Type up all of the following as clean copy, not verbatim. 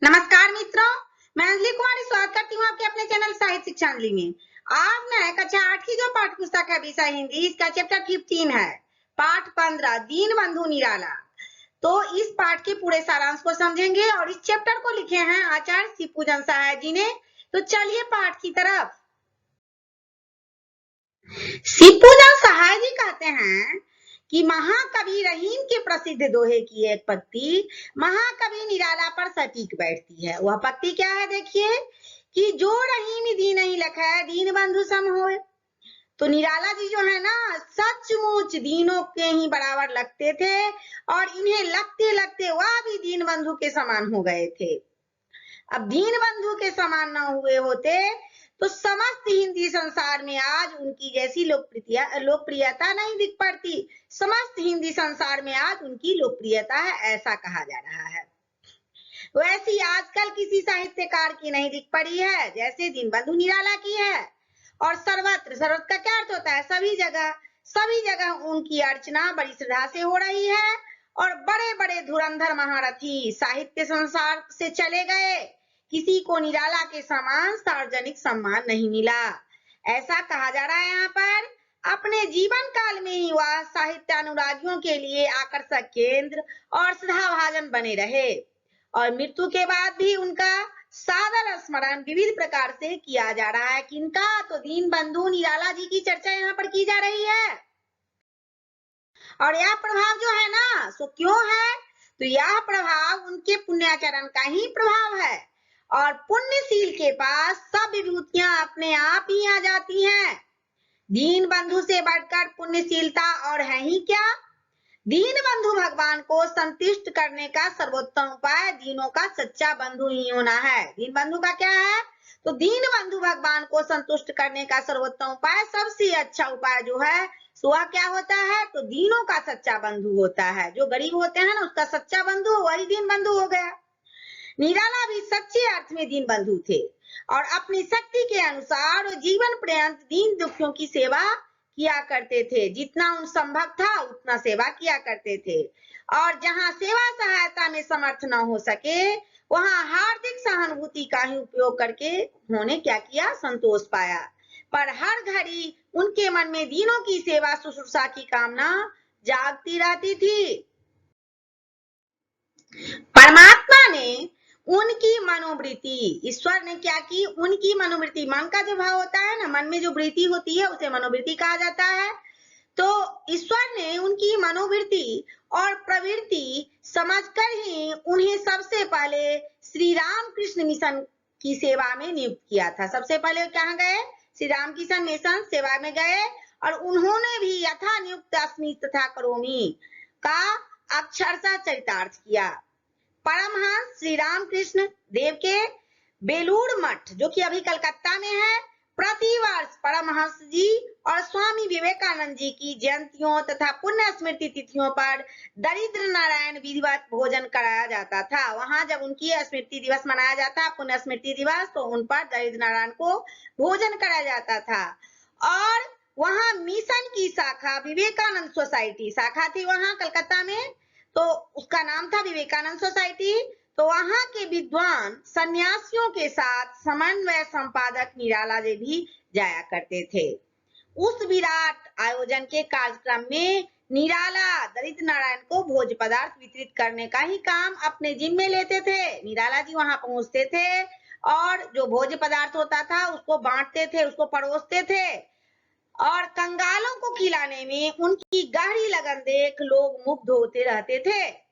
नमस्कार मित्रों, मैं अंजलि कुमारी स्वागत करती हूँ आपके अपने चैनल साहित्य शिक्षा अंजलि में। आज मैं कक्षा 8 की जो पाठ्य पुस्तक है विषय हिंदी, इसका चैप्टर 15 है, पाठ 15 दीनबंधु निराला। तो इस पाठ के पूरे सारांश को समझेंगे और इस चैप्टर को लिखे हैं आचार्य शिवपूजन सहाय जी ने। तो चलिए पाठ की तरफ। शिवपूजन सहाय जी कहते हैं कि महाकवि रहीम के प्रसिद्ध दोहे की एक पंक्ति महाकवि निराला पर सटीक बैठती है। वह पंक्ति क्या है, देखिए कि जो रहीम दीन नहीं लखै दीन बंधु सम होए। तो निराला जी जो है ना, सचमुच दीनों के ही बराबर लगते थे और इन्हें लगते लगते वह भी दीन बंधु के समान हो गए थे। अब दीन बंधु के समान न हुए होते तो समस्त हिंदी संसार में आज उनकी जैसी लोकप्रियता नहीं दिख पड़ती। समस्त हिंदी संसार में आज उनकी लोकप्रियता है, ऐसा कहा जा रहा है। वैसी आजकल किसी साहित्यकार की नहीं दिख पड़ी है जैसे दीनबंधु निराला की है। और सर्वत्र, सर्वत्र का क्या अर्थ होता है, सभी जगह उनकी अर्चना बड़ी श्रद्धा से हो रही है और बड़े बड़े धुरंधर महारथी साहित्य संसार से चले गए, किसी को निराला के समान सार्वजनिक सम्मान नहीं मिला, ऐसा कहा जा रहा है। यहाँ पर अपने जीवन काल में ही वह साहित्य अनुरागियों के लिए आकर्षक केंद्र और श्रद्धाभाजन बने रहे और मृत्यु के बाद भी उनका सादर स्मरण विविध प्रकार से किया जा रहा है। किनका? तो दीनबंधु निराला जी की चर्चा यहाँ पर की जा रही है। और यह प्रभाव जो है ना, सो क्यों है? तो यह प्रभाव उनके पुण्याचरण का ही प्रभाव है और पुण्यशील के पास सब विभूतियां अपने आप ही आ जाती हैं। दीनबंधु से बढ़कर पुण्यशीलता और है ही क्या? दीनबंधु भगवान को संतुष्ट करने का सर्वोत्तम उपाय दीनों का सच्चा बंधु ही होना है। दीनबंधु का क्या है? तो दीनबंधु भगवान को संतुष्ट करने का सर्वोत्तम उपाय, सबसे अच्छा उपाय जो है वह क्या होता है? तो दीनों का सच्चा बंधु होता है। जो गरीब होते हैं ना, उसका सच्चा बंधु वही दीनबंधु हो गया। निराला भी सच्चे अर्थ में दीनबंधु थे और अपनी शक्ति के अनुसार जीवन पर्यंत दीन दुखियों की सेवा किया करते थे। जितना उन संभव था उतना सेवा किया करते थे और जहां सेवा सहायता में समर्थ न हो सके वहां हार्दिक सहानुभूति का ही उपयोग करके उन्होंने क्या किया? संतोष पाया। पर हर घड़ी उनके मन में दीनों की सेवा शुश्रूषा की कामना जागती रहती थी। परमात्मा ने उनकी मनोवृत्ति, ईश्वर ने क्या की? उनकी मनोवृत्ति, मन का जो भाव होता है ना, मन में जो वृत्ति होती है उसे मनोवृत्ति कहा जाता है। तो ईश्वर ने उनकी मनोवृत्ति और प्रवृत्ति समझकर ही उन्हें सबसे पहले श्री राम कृष्ण मिशन की सेवा में नियुक्त किया था। सबसे पहले कहाँ गए? श्री राम कृष्ण मिशन सेवा में गए और उन्होंने भी यथा नियुक्त अस्मि तथा करोमि का अक्षरशः चरितार्थ किया। परमहंस श्री रामकृष्ण देव के बेलूर मठ, जो कि अभी कलकत्ता में है, प्रतिवर्ष परमहंस जी और स्वामी विवेकानंद जी की जयंतियों तथा पुण्य स्मृति तिथियों पर दरिद्र नारायण विधिवत भोजन कराया जाता था। वहां जब उनकी स्मृति दिवस मनाया जाता, पुण्य स्मृति दिवस, तो उन पर दरिद्र नारायण को भोजन कराया जाता था। और वहां मिशन की शाखा विवेकानंद सोसाइटी शाखा थी वहां कलकत्ता में, तो उसका नाम था विवेकानंद सोसाइटी। तो वहां के विद्वान सन्यासियों के साथ समन्वय संपादक निराला जी भी जाया करते थे। उस विराट आयोजन के कार्यक्रम में निराला दरिद्र नारायण को भोज पदार्थ वितरित करने का ही काम अपने जिम्मे लेते थे। निराला जी वहां पहुंचते थे और जो भोज पदार्थ होता था उसको बांटते थे, उसको परोसते थे और कंगालों को खिलाने में उनकी गहरी लगन देख लोग मुग्ध होते रहते थे।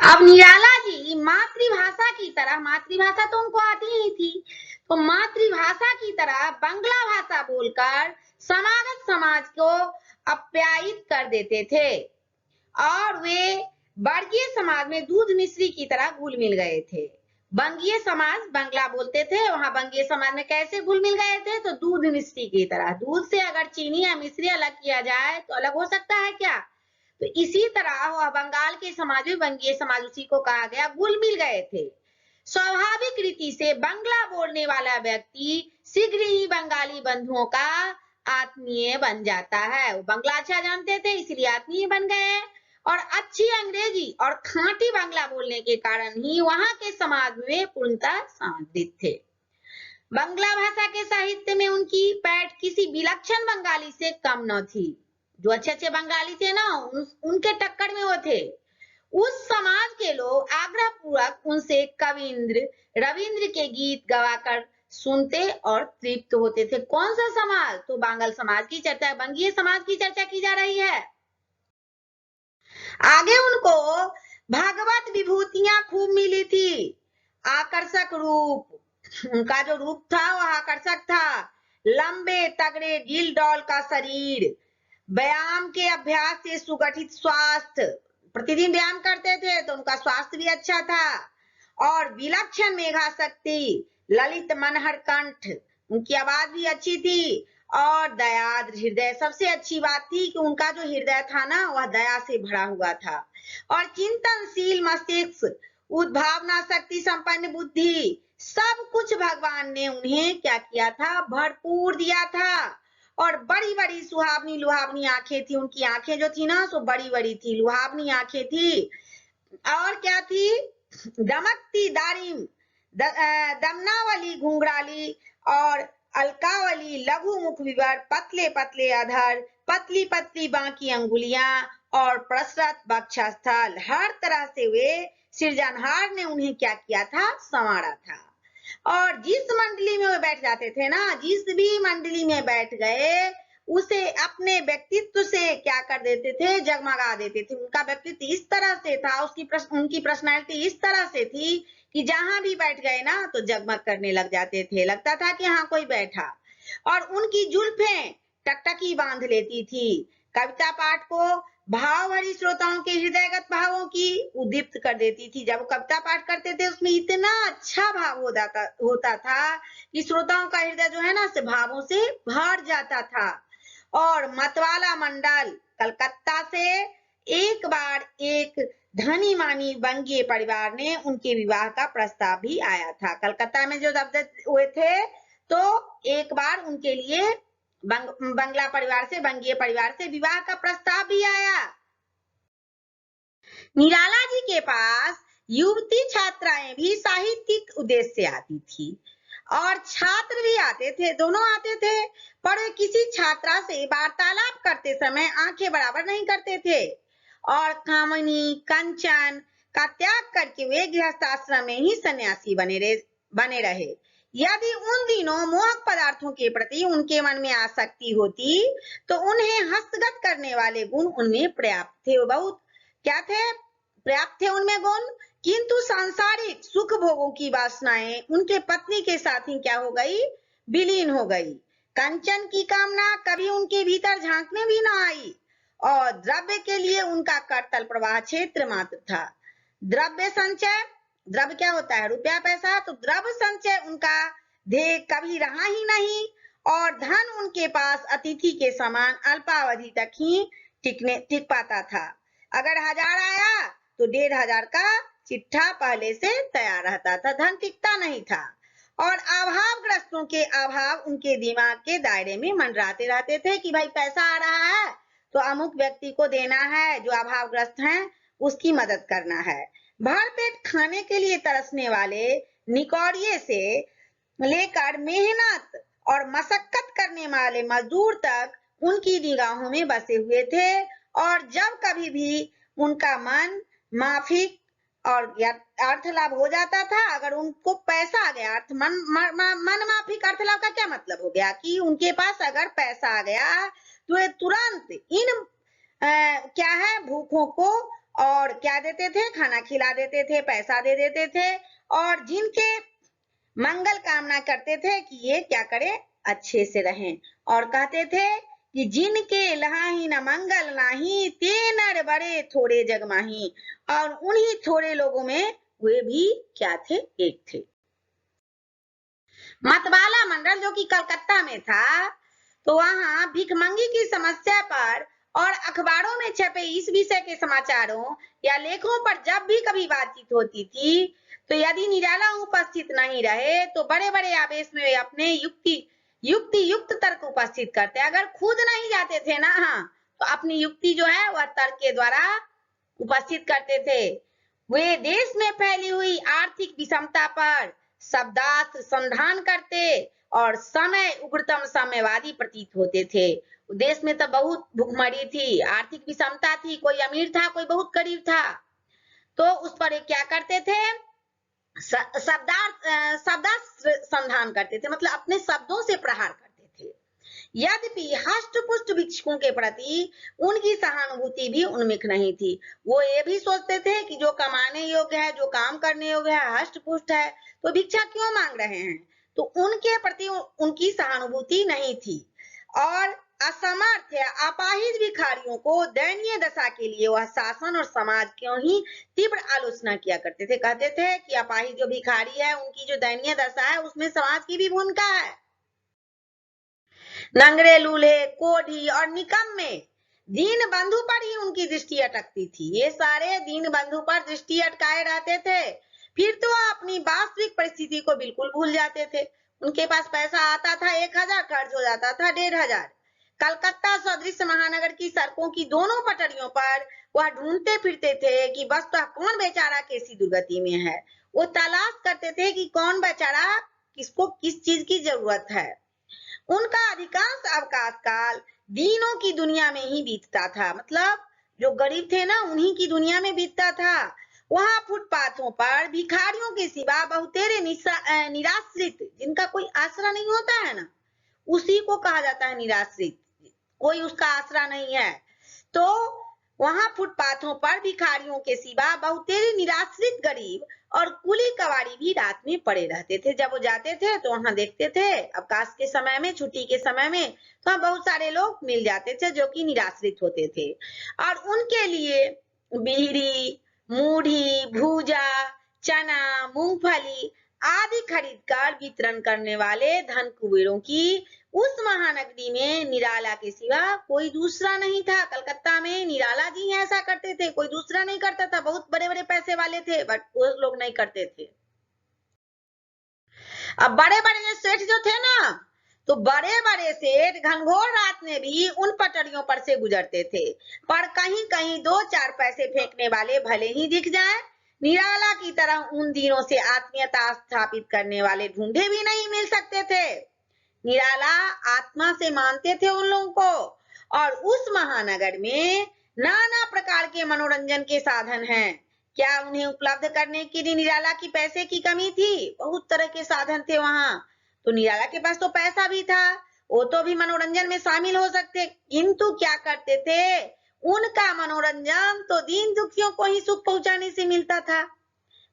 अब निराला जी मातृभाषा की तरह, मातृभाषा तो उनको आती ही थी, तो मातृभाषा की तरह बंगला भाषा बोलकर समागत समाज को आप्यायित कर देते थे और वे वर्गीय समाज में दूध मिश्री की तरह घुल मिल गए थे। बंगीय समाज बंगला बोलते थे, वहां बंगीय समाज में कैसे घुल मिल गए थे? तो दूध मिश्री की तरह। दूध से अगर चीनी या मिश्री अलग किया जाए तो अलग हो सकता है क्या? तो इसी तरह वह बंगाल के समाज में बंगीय समाज उसी को कहा गया, घुल मिल गए थे। स्वाभाविक रीति से बंगला बोलने वाला व्यक्ति शीघ्र ही बंगाली बंधुओं का आत्मीय बन जाता है। वो बंगला अच्छा जानते थे इसलिए आत्मीय बन गए और अच्छी अंग्रेजी और खांटी बांग्ला बोलने के कारण ही वहां के समाज में पूर्णतः समादृत थे। बांग्ला भाषा के साहित्य में उनकी पैठ किसी विलक्षण बंगाली से कम न थी। जो अच्छे अच्छे बंगाली थे ना, उनके टक्कर में वो थे। उस समाज के लोग आग्रह पूर्वक उनसे कविंद्र रविंद्र के गीत गवाकर सुनते और तृप्त होते थे। कौन सा समाज? तो बांगल समाज की चर्चा, बंगीय समाज की चर्चा की जा रही है। आगे उनको भागवत विभूतियां खूब मिली थी। आकर्षक रूप, उनका जो रूप था वह आकर्षक था। लंबे तगड़े ढील डौल का शरीर, व्यायाम के अभ्यास से सुगठित स्वास्थ्य, प्रतिदिन व्यायाम करते थे तो उनका स्वास्थ्य भी अच्छा था। और विलक्षण मेघा शक्ति, ललित मनहर कंठ, उनकी आवाज भी अच्छी थी। और दयाद्र हृदय, सबसे अच्छी बात थी कि उनका जो हृदय था ना वह दया से भरा हुआ था। और चिंतनशील मस्तिष्क, उद्भावना शक्ति संपन्न बुद्धि, सब कुछ भगवान ने उन्हें क्या किया था? भरपूर दिया था। और बड़ी बड़ी सुहावनी लुहावनी आंखें थी। उनकी आंखें जो थी ना सो बड़ी बड़ी थी, लुहावनी आंखें थी। और क्या थी? दमकती दारिम, दमनावली घुंघराली और अलकावली लघु मुख विवर, पतले पतले अधर, पतली पतली बांकी अंगुलियां और प्रसरत वक्षस्थल, हर तरह से वे सृजनहार ने उन्हें क्या किया था? संवारा था। और जिस मंडली में वे बैठ जाते थे ना, जिस भी मंडली में बैठ गए उसे अपने व्यक्तित्व से क्या कर देते थे? जगमगा देते थे। उनका व्यक्तित्व इस तरह से था, उनकी पर्सनैलिटी इस तरह से थी कि जहां भी बैठ गए ना तो जगमग करने लग जाते थे, लगता था कि हाँ कोई बैठा। और उनकी जुल्फें टकटकी बांध लेती थी। कविता पाठ को भाव भरी श्रोताओं के हृदयगत भावों की उद्दीप्त कर देती थी। जब वो कविता पाठ करते थे उसमें इतना अच्छा भाव होता था कि श्रोताओं का हृदय जो है ना से भावों से भर जाता था। और मतवाला मंडल कलकत्ता से एक बार एक धनी मानी बंगीय परिवार ने उनके विवाह का प्रस्ताव भी आया था। कलकत्ता में जो दबदबे हुए थे तो एक बार उनके लिए बंगला परिवार से, बंगीय परिवार से विवाह का प्रस्ताव भी आया। निराला जी के पास युवती छात्राएं भी साहित्यिक उद्देश्य से आती थी और छात्र भी आते थे, दोनों आते थे। पर वे किसी छात्रा से वार्तालाप करते समय आंखें बराबर नहीं करते थे। और कामिनी कंचन का त्याग करके वे गृहस्थाश्रम में ही सन्यासी बने रहे। यदि उन दिनों मोहक पदार्थों के प्रति उनके मन में आसक्ति होती तो उन्हें हस्तगत करने वाले गुण उनमें पर्याप्त थे। बहुत क्या थे? पर्याप्त थे उनमें गुण। किंतु सांसारिक सुख भोगों की वासनाएं उनके पत्नी के साथ ही क्या हो गई? विलीन हो गई। कंचन की कामना कभी उनके भीतर झांकने भी न आई और द्रव्य के लिए उनका करतल प्रवाह क्षेत्र मात्र था। द्रव्य संचय, द्रव्य क्या होता है? रुपया पैसा। तो द्रव्य संचय उनका ध्येय कभी रहा ही नहीं और धन उनके पास अतिथि के समान अल्पावधि तक ही टिक पाता था। अगर 1000 आया तो 1500 का चिट्ठा पहले से तैयार रहता था, धन टिकता नहीं था। और अभावग्रस्तों के अभाव उनके दिमाग के दायरे में मंडराते रहते थे कि भाई पैसा आ रहा है तो अमुक व्यक्ति को देना है, जो अभावग्रस्त हैं उसकी मदद करना है। भर पेट खाने के लिए तरसने वाले निकौड़िए से लेकर मेहनत और मशक्कत करने वाले मजदूर तक उनकी निगाहों में बसे हुए थे। और जब कभी भी उनका मन माफिक और अर्थ लाभ हो जाता था, अगर उनको पैसा आ गया, मन माफिक अर्थ लाभ का क्या मतलब हो गया कि उनके पास अगर पैसा आ गया तो ये तुरंत इन क्या है भूखों को और क्या देते थे? खाना खिला देते थे, पैसा दे देते थे। और जिनके मंगल कामना करते थे कि ये क्या करें? अच्छे से रहें। और कहते थे कि जिनके लहाही न मंगल नाही, ते नर बड़े थोड़े जग माही। और उन्हीं थोड़े लोगों में वे भी क्या थे? एक थे। मतवाला मंडल जो कि कलकत्ता में था, तो वहां भिखमंगी की समस्या पर और अखबारों में छपे इस विषय के समाचारों या लेखों पर जब भी कभी बातचीत होती थी तो यदि निराला उपस्थित नहीं रहे तो बड़े बड़े आवेश में वे अपने युक्त तर्क उपस्थित करते। अगर खुद नहीं जाते थे ना, हाँ, तो अपनी युक्ति जो है वह तर्क के द्वारा उपस्थित करते थे। वे देश में फैली हुई आर्थिक विषमता पर शब्दास्त्र संधान करते और समय उग्रतम साम्यवादी प्रतीत होते थे। देश में तो बहुत भुखमरी थी, आर्थिक विषमता थी, कोई अमीर था, कोई बहुत गरीब था। तो उस पर एक क्या करते थे, शब्दास्त्र संधान करते थे, मतलब अपने शब्दों से प्रहार करते थे। यद्यपि हष्ट पुष्ट भिक्षुकों के प्रति उनकी सहानुभूति भी उन्मुख नहीं थी। वो ये भी सोचते थे कि जो कमाने योग्य है, जो काम करने योग्य है, हष्ट पुष्ट है, तो भिक्षा क्यों मांग रहे हैं, तो उनके प्रति उनकी सहानुभूति नहीं थी। और असमर्थ या अपाहिज भिखारियों को दयनीय दशा के लिए वह शासन और समाज क्यों ही तीव्र आलोचना किया करते थे। कहते थे कि अपाहिज जो भिखारी है, उनकी जो दयनीय दशा है, उसमें समाज की भी भूमिका है। नंगरे, लूल्हे, कोढ़ी और निकम्मे दीन बंधु पर ही उनकी दृष्टि अटकती थी। ये सारे दीन बंधु पर दृष्टि अटकाए रहते थे। फिर तो अपनी वास्तविक परिस्थिति को बिल्कुल भूल जाते थे। उनके पास पैसा आता था 1000, खर्च हो जाता था 1500। कलकत्ता सदृश महानगर की सड़कों की दोनों पटरियों पर वह ढूंढते फिरते थे कि वस्तुतः कौन बेचारा कैसी दुर्गति में है। वो तलाश करते थे कि कौन बेचारा, किसको किस चीज की जरूरत है। उनका अधिकांश अवकाश काल दीनों की दुनिया में ही बीतता था, मतलब जो गरीब थे ना, उन्हीं की दुनिया में बीतता था। वहां फुटपाथों पर भिखारियों के सिवा बहुतेरे निराश्रित, जिनका कोई आसरा नहीं होता है ना, उसी को कहा जाता है निराश्रित, कोई उसका आसरा नहीं है। तो वहां फुटपाथों पर भिखारियों के सिवा बहुतेरे निराश्रित गरीब और कुली कवाड़ी भी रात में पड़े रहते थे। जब वो जाते थे तो वहां देखते थे अवकाश के समय में, छुट्टी के समय में, तो वहां बहुत सारे लोग मिल जाते थे जो कि निराश्रित होते थे और उनके लिए बीड़ी, मूढ़ी, भूजा, चना, मूंगफली आदि खरीदकर वितरण करने वाले धन कुबेरों की उस महानगरी में निराला के सिवा कोई दूसरा नहीं था। कलकत्ता में निराला जी ऐसा करते थे, कोई दूसरा नहीं करता था। बहुत बड़े बड़े पैसे वाले थे, बट वो लोग नहीं करते थे। अब बड़े बड़े सेठ जो थे ना, तो बड़े बड़े सेठ घनघोर रात में भी उन पटरियों पर से गुजरते थे, पर कहीं कहीं 2-4 पैसे फेंकने वाले भले ही दिख जाए, निराला की तरह उन दिनों से आत्मीयता स्थापित करने वाले ढूंढे भी नहीं मिल सकते थे। निराला आत्मा से मानते थे उन लोगों को। और उस महानगर में नाना प्रकार के मनोरंजन के साधन हैं। क्या उन्हें उपलब्ध करने के लिए निराला की पैसे की कमी थी? बहुत तरह के साधन थे वहां। तो निराला के पास तो पैसा भी था, वो तो भी मनोरंजन में शामिल हो सकते, किंतु क्या करते थे, उनका मनोरंजन तो दीन दुखियों को ही सुख पहुंचाने से मिलता था।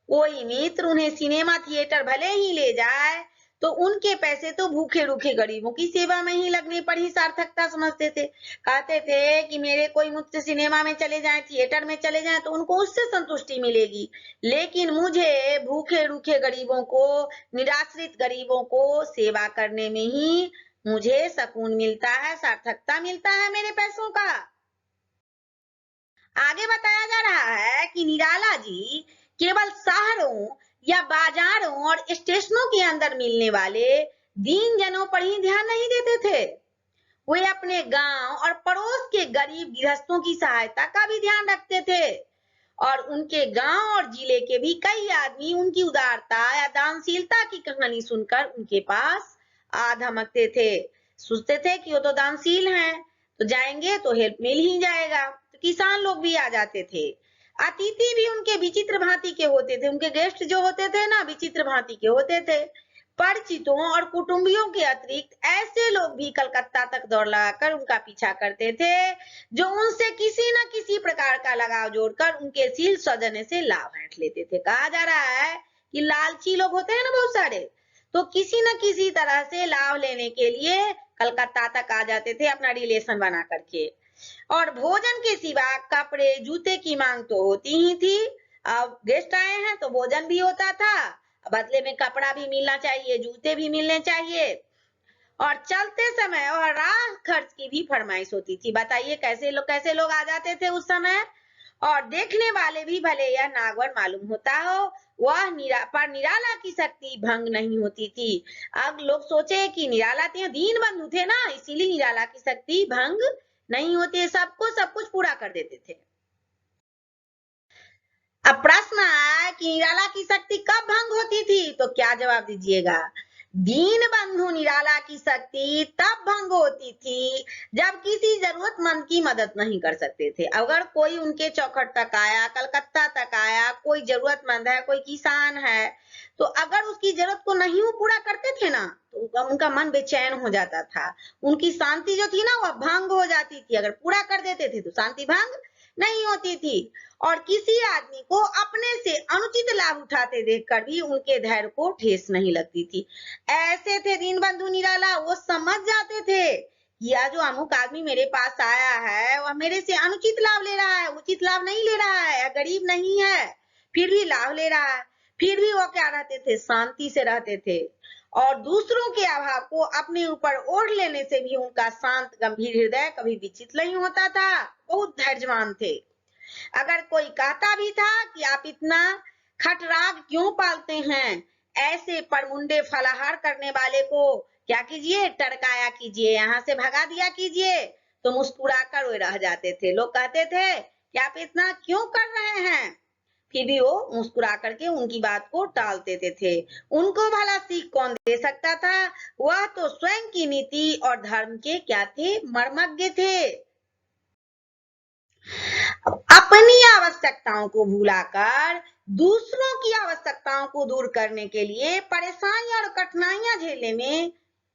कोई मित्र उन्हें सिनेमा थिएटर भले ही ले जाए, तो उनके पैसे तो भूखे रूखे गरीबों की सेवा में ही लगने पर ही सार्थकता समझते थे। कहते थे कि मेरे कोई मुझसे सिनेमा में चले जाएं, थिएटर में चले जाएं, तो उनको उससे संतुष्टि मिलेगी, लेकिन मुझे भूखे रूखे गरीबों को, निराश्रित गरीबों को सेवा करने में ही मुझे सुकून मिलता है, सार्थकता मिलता है मेरे पैसों का। आगे बताया जा रहा है कि निराला जी केवल शहरों या बाजारों और स्टेशनों के अंदर मिलने वाले दीन जनों पर ही ध्यान नहीं देते थे, वे अपने गांव और पड़ोस के गरीब गृहस्थों की सहायता का भी ध्यान रखते थे। और उनके गांव और जिले के भी कई आदमी उनकी उदारता या दानशीलता की कहानी सुनकर उनके पास आ धमकते थे। सोचते थे कि वो तो दानशील हैं, तो जाएंगे तो हेल्प मिल ही जाएगा। तो किसान लोग भी आ जाते थे। अतिथि भी उनके विचित्र भांति के होते थे, उनके गेस्ट जो होते थे ना, विचित्र भांति के होते थे। परिचितों और कुटुंबियों के अतिरिक्त ऐसे लोग भी कलकत्ता तक दौड़ लगाकर उनका पीछा करते थे, जो उनसे किसी न किसी प्रकार का लगाव जोड़कर उनके शील सौजन्य से लाभ हैंट लेते थे। कहा जा रहा है कि लालची लोग होते हैं ना बहुत सारे, तो किसी न किसी तरह से लाभ लेने के लिए कलकत्ता तक आ जाते थे अपना रिलेशन बना करके। और भोजन के सिवा कपड़े जूते की मांग तो होती ही थी। अब गेस्ट आए हैं तो भोजन भी होता था, बदले में कपड़ा भी मिलना चाहिए, जूते भी मिलने चाहिए, और चलते समय और राह खर्च की भी फरमाइश होती थी। बताइए कैसे लोग आ जाते थे उस समय। और देखने वाले भी भले यह नागवर मालूम होता हो, वह निराला की शक्ति भंग नहीं होती थी। अब लोग सोचे कि निराला दीन बंधु थे ना, इसीलिए निराला की शक्ति भंग नहीं होती, सबको सब कुछ पूरा कर देते थे। अब प्रश्न है कि निराला की शक्ति कब भंग होती थी, तो क्या जवाब दीजिएगा? दीनबंधु निराला की शक्ति तब भंग होती थी जब किसी जरूरतमंद की मदद नहीं कर सकते थे। अगर कोई उनके चौखट तक आया, कलकत्ता तक आया, कोई जरूरतमंद है, कोई किसान है, तो अगर उसकी जरूरत को नहीं वो पूरा करते थे ना, तो उनका मन बेचैन हो जाता था, उनकी शांति जो थी ना वह भंग हो जाती थी। अगर पूरा कर देते थे तो शांति भंग नहीं होती थी। और किसी आदमी को अपने से अनुचित लाभ उठाते देखकर भी उनके धैर्य को ठेस नहीं लगती थी। ऐसे थे दीनबंधु निराला, वो समझ जाते थे या जो अमुक आदमी मेरे पास आया है वह मेरे से अनुचित लाभ ले रहा है, उचित लाभ नहीं ले रहा है, गरीब नहीं है, फिर भी लाभ ले रहा है। फिर भी वो क्या रहते थे, शांति से रहते थे। और दूसरों के अभाव को अपने ऊपर ओढ़ लेने से भी उनका शांत गंभीर हृदय कभी विचलित नहीं होता था। बहुत धैर्यवान थे। अगर कोई कहता भी था कि आप इतना खटराग क्यों पालते हैं, ऐसे परमुंडे फलाहार करने वाले को क्या कीजिए, टरकाया कीजिए, यहाँ से भगा दिया कीजिए, तो मुस्कुराकर वे रह जाते थे। लोग कहते थे कि आप इतना क्यों कर रहे हैं, फिर भी वो मुस्कुरा करके उनकी बात को टाल देते थे। उनको भला सीख कौन दे सकता था, वह तो स्वयं की नीति और धर्म के क्या थे, मर्मज्ञ थे। अपनी आवश्यकताओं को भुलाकर दूसरों की आवश्यकताओं को दूर करने के लिए परेशानियां और कठिनाइयां झेलने में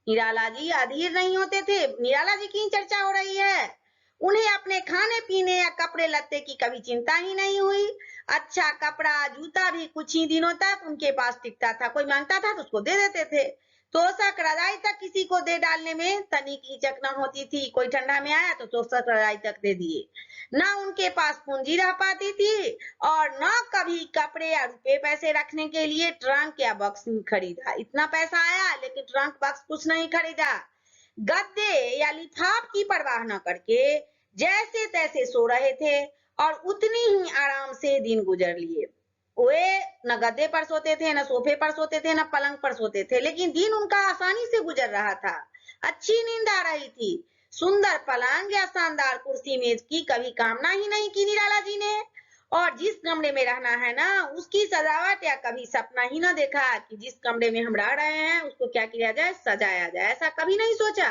निराला जी अधीर नहीं होते थे। निराला जी की चर्चा हो रही है। उन्हें अपने खाने पीने या कपड़े लत्ते की कभी चिंता ही नहीं हुई। अच्छा कपड़ा जूता भी कुछ ही दिनों तक उनके पास टिकता था। कोई मांगता था तो उसको दे देते थे। तोशक रजाई तक किसी को दे डालने में तनिक हिचक न होती थी। कोई ठंडा में आया तो तोशक रजाई तक दे दिए। न उनके पास पूंजी रह पाती थी और न कभी कपड़े या रुपए पैसे रखने के लिए ट्रंक या बक्स खरीदा। इतना पैसा आया लेकिन ट्रंक बक्स कुछ नहीं खरीदा। गद्दे या लिफाफ की परवाह न करके जैसे तैसे सो रहे थे और उतनी ही आराम से दिन गुजर लिए। वे न गद्दे पर सोते थे, न सोफे पर सोते थे, न पलंग पर सोते थे, लेकिन दिन उनका आसानी से गुजर रहा था। अच्छी नींद आ रही थी। सुंदर पलंग या शानदार कुर्सी मेज की कभी कामना ही नहीं की निराला जी ने। और जिस कमरे में रहना है ना उसकी सजावट या कभी सपना ही ना देखा कि जिस कमरे में हम रह रहे हैं उसको क्या किया जाए, सजाया जाए, ऐसा कभी नहीं सोचा।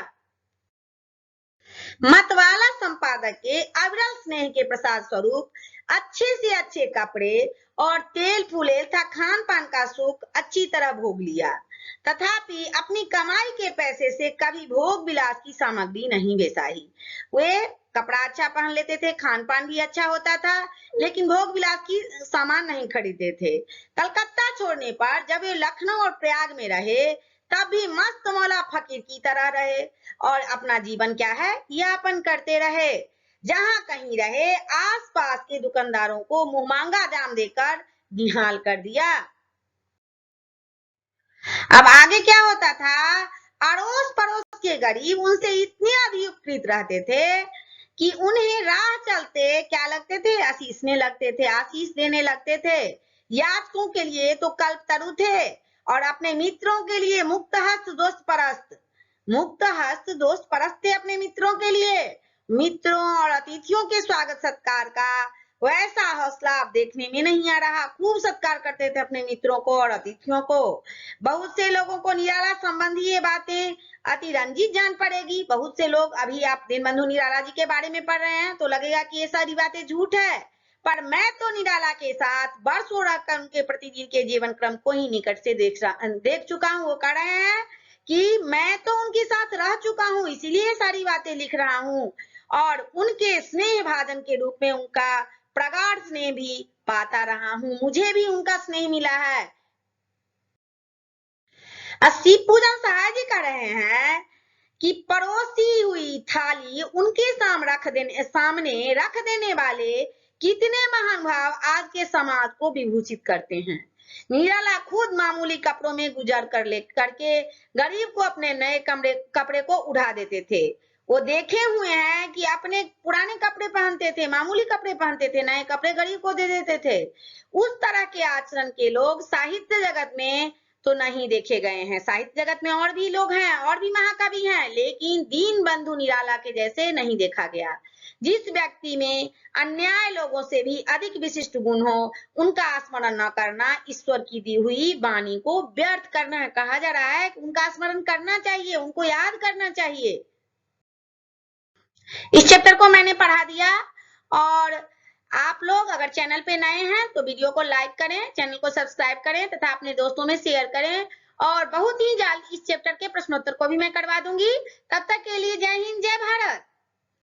मतवाला संपादक के अविरल स्नेह के प्रसाद स्वरूप अच्छे से अच्छे कपड़े और तेल फूले तथा खान पान का सुख अच्छी तरह भोग लिया। तथापि अपनी कमाई के पैसे से कभी भोग विलास की सामग्री नहीं बेसाही। वे कपड़ा अच्छा पहन लेते थे, खान पान भी अच्छा होता था, लेकिन भोग विलास की सामान नहीं खरीदते थे। कलकत्ता छोड़ने पर जब वे लखनऊ और प्रयाग में रहे तब भी मस्त मौला फकीर की तरह रहे और अपना जीवन क्या है यापन करते रहे। जहां कहीं रहे आसपास के दुकानदारों को मुंहमांगा दाम देकर निहाल कर दिया। अब आगे क्या होता था, अड़ोस पड़ोस के गरीब उनसे इतने अभियुक्त रहते थे कि उन्हें राह चलते क्या लगते थे, आशीषने लगते थे, आशीष देने लगते थे। याचकों के लिए तो कल्पतरु थे और अपने मित्रों के लिए मुक्त हस्त दोस्त परस्त। मुक्त हस्त दोस्त परस्त थे अपने मित्रों के लिए। मित्रों और अतिथियों के स्वागत सत्कार का वैसा हौसला अब देखने में नहीं आ रहा। खूब सत्कार करते थे अपने मित्रों को और अतिथियों को। बहुत से लोगों को निराला संबंधी ये बातें अति रंजित जान पड़ेगी। बहुत से लोग, अभी आप दीनबंधु निराला जी के बारे में पढ़ रहे हैं तो लगेगा कि ये सारी बातें झूठ है, पर मैं तो निराला के साथ बरसों रहकर उनके प्रतिदिन के जीवन क्रम को ही निकट से देख चुका हूँ। वो कह रहे हैं कि मैं तो उनके साथ रह चुका हूँ, इसीलिए सारी बातें लिख रहा हूँ और उनके स्नेह भाजन के रूप में उनका प्रगाढ़ स्नेह भी पाता रहा हूँ। मुझे भी उनका स्नेह मिला है। शिव पूजन सहाय जी कह रहे हैं कि परोसी हुई थाली उनके सामने रख देने वाले कितने महान भाव आज के समाज को विभूषित करते हैं। निराला खुद मामूली कपड़ों में गुजर करके गरीब को अपने नए कपड़े को उड़ा देते थे। वो देखे हुए हैं कि अपने पुराने कपड़े पहनते थे, मामूली कपड़े पहनते थे, नए कपड़े गरीब को दे देते थे। उस तरह के आचरण के लोग साहित्य जगत में तो नहीं देखे गए हैं। साहित्य जगत में और भी लोग हैं, और भी महाकवि हैं, लेकिन दीनबंधु निराला के जैसे नहीं देखा गया। जिस व्यक्ति में अन्याय लोगों से भी अधिक विशिष्ट गुण हो, उनका स्मरण न करना ईश्वर की दी हुई वाणी को व्यर्थ करना है। कहा जा रहा है कि उनका स्मरण करना चाहिए, उनको याद करना चाहिए। इस चैप्टर को मैंने पढ़ा दिया, और आप लोग अगर चैनल पे नए हैं तो वीडियो को लाइक करें, चैनल को सब्सक्राइब करें तथा अपने दोस्तों में शेयर करें, और बहुत ही जल्द इस चैप्टर के प्रश्नोत्तर को भी मैं करवा दूंगी। तब तक के लिए जय हिंद, जय भारत।